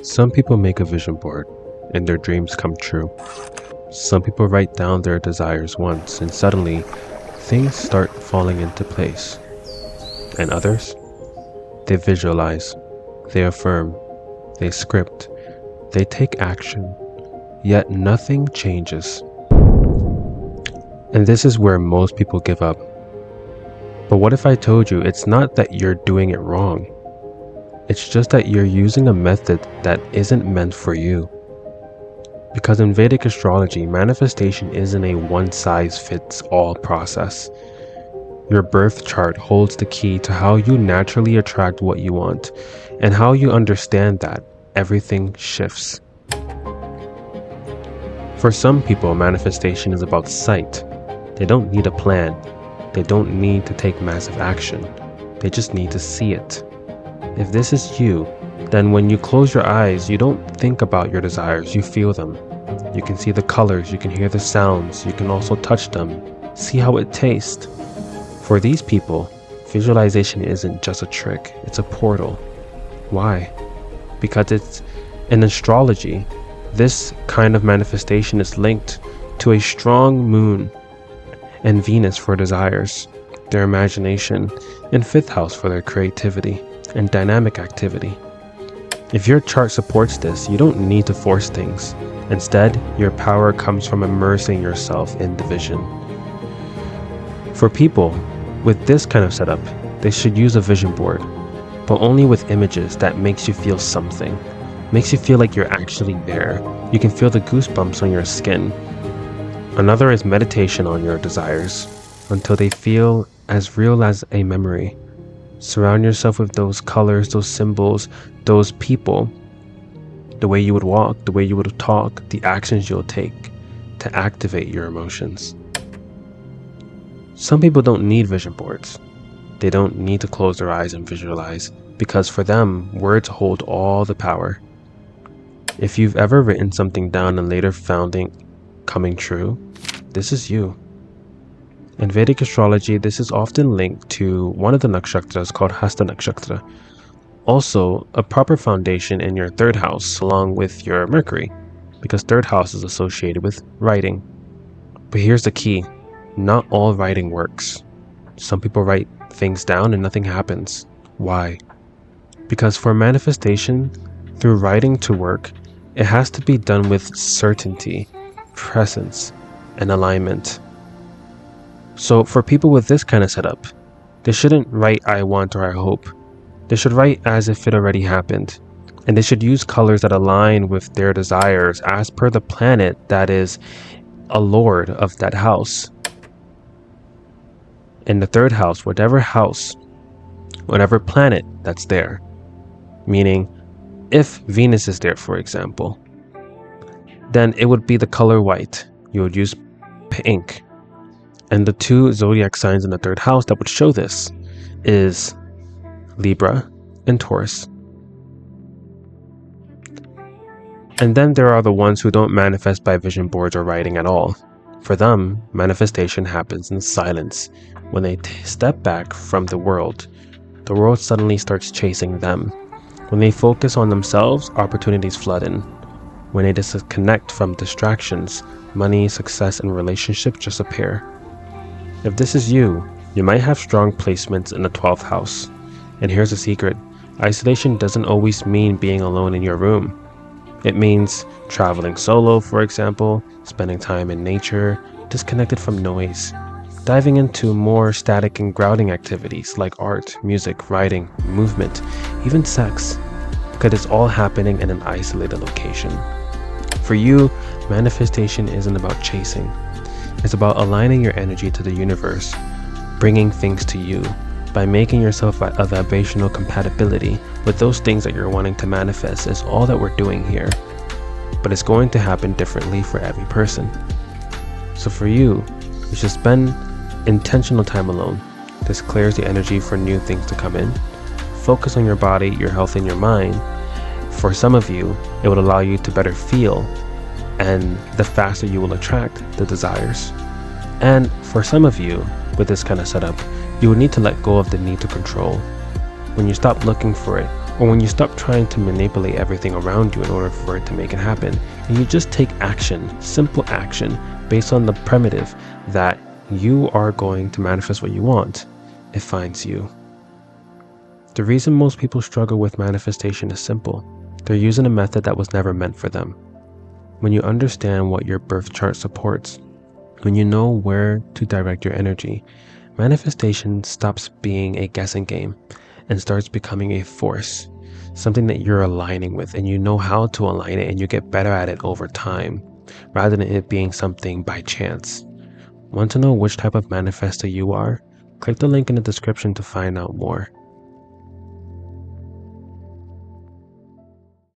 Some people make a vision board and their dreams come true. Some people write down their desires once and suddenly things start falling into place. And others, they visualize, they affirm, they script, they take action, yet nothing changes. And this is where most people give up. But what if I told you it's not that you're doing it wrong? It's just that you're using a method that isn't meant for you. Because in Vedic Astrology, manifestation isn't a one-size-fits-all process. Your birth chart holds the key to how you naturally attract what you want, and how you understand that everything shifts. For some people, manifestation is about sight. They don't need a plan. They don't need to take massive action. They just need to see it. If this is you, then when you close your eyes, you don't think about your desires, you feel them. You can see the colors, you can hear the sounds, you can also touch them, see how it tastes. For these people, visualization isn't just a trick, it's a portal. Why? Because it's in astrology, this kind of manifestation is linked to a strong moon and Venus for desires, their imagination, and fifth house for their creativity and dynamic activity. If your chart supports this, you don't need to force things. Instead, your power comes from immersing yourself in the vision. For people with this kind of setup, they should use a vision board, but only with images that makes you feel something, makes you feel like you're actually there. You can feel the goosebumps on your skin. Another is meditation on your desires until they feel as real as a memory. Surround yourself with those colors, those symbols, those people, the way you would walk, the way you would talk, the actions you'll take to activate your emotions. Some people don't need vision boards. They don't need to close their eyes and visualize, because for them, words hold all the power. If you've ever written something down and later found it coming true, this is you. In Vedic astrology, this is often linked to one of the nakshatras called Hasta Nakshatra. Also, a proper foundation in your third house along with your Mercury, because third house is associated with writing. But here's the key, not all writing works. Some people write things down and nothing happens. Why? Because for manifestation, through writing to work, it has to be done with certainty, presence, and alignment. So for people with this kind of setup, they shouldn't write I want or I hope. They should write as if it already happened. And they should use colors that align with their desires as per the planet that is a lord of that house. In the third house, whatever planet that's there. Meaning, if Venus is there, for example, then it would be the color white. You would use pink. And the two zodiac signs in the third house that would show this is Libra and Taurus. And then there are the ones who don't manifest by vision boards or writing at all. For them, manifestation happens in silence. When they step back from the world suddenly starts chasing them. When they focus on themselves, opportunities flood in. When they disconnect from distractions, money, success, and relationships just appear. If this is you, you might have strong placements in the 12th house. And here's a secret. Isolation doesn't always mean being alone in your room. It means traveling solo, for example, spending time in nature, disconnected from noise, diving into more static and grounding activities like art, music, writing, movement, even sex, because it's all happening in an isolated location. For you, manifestation isn't about chasing. It's about aligning your energy to the universe, bringing things to you by making yourself a vibrational compatibility with those things that you're wanting to manifest is all that we're doing here. But it's going to happen differently for every person. So for you should spend intentional time alone. This clears the energy for new things to come in. Focus on your body, your health, and your mind. For some of you, it will allow you to better feel, and the faster you will attract the desires. And for some of you, with this kind of setup, you will need to let go of the need to control. When you stop looking for it, Or when you stop trying to manipulate everything around you in order for it to make it happen, and you just take action, simple action, based on the primitive that you are going to manifest what you want, it finds you. The reason most people struggle with manifestation is simple. They're using a method that was never meant for them. When you understand what your birth chart supports, when you know where to direct your energy, manifestation stops being a guessing game and starts becoming a force, something that you're aligning with, and you know how to align it, and you get better at it over time, rather than it being something by chance. Want to know which type of manifestor you are? Click the link in the description to find out more.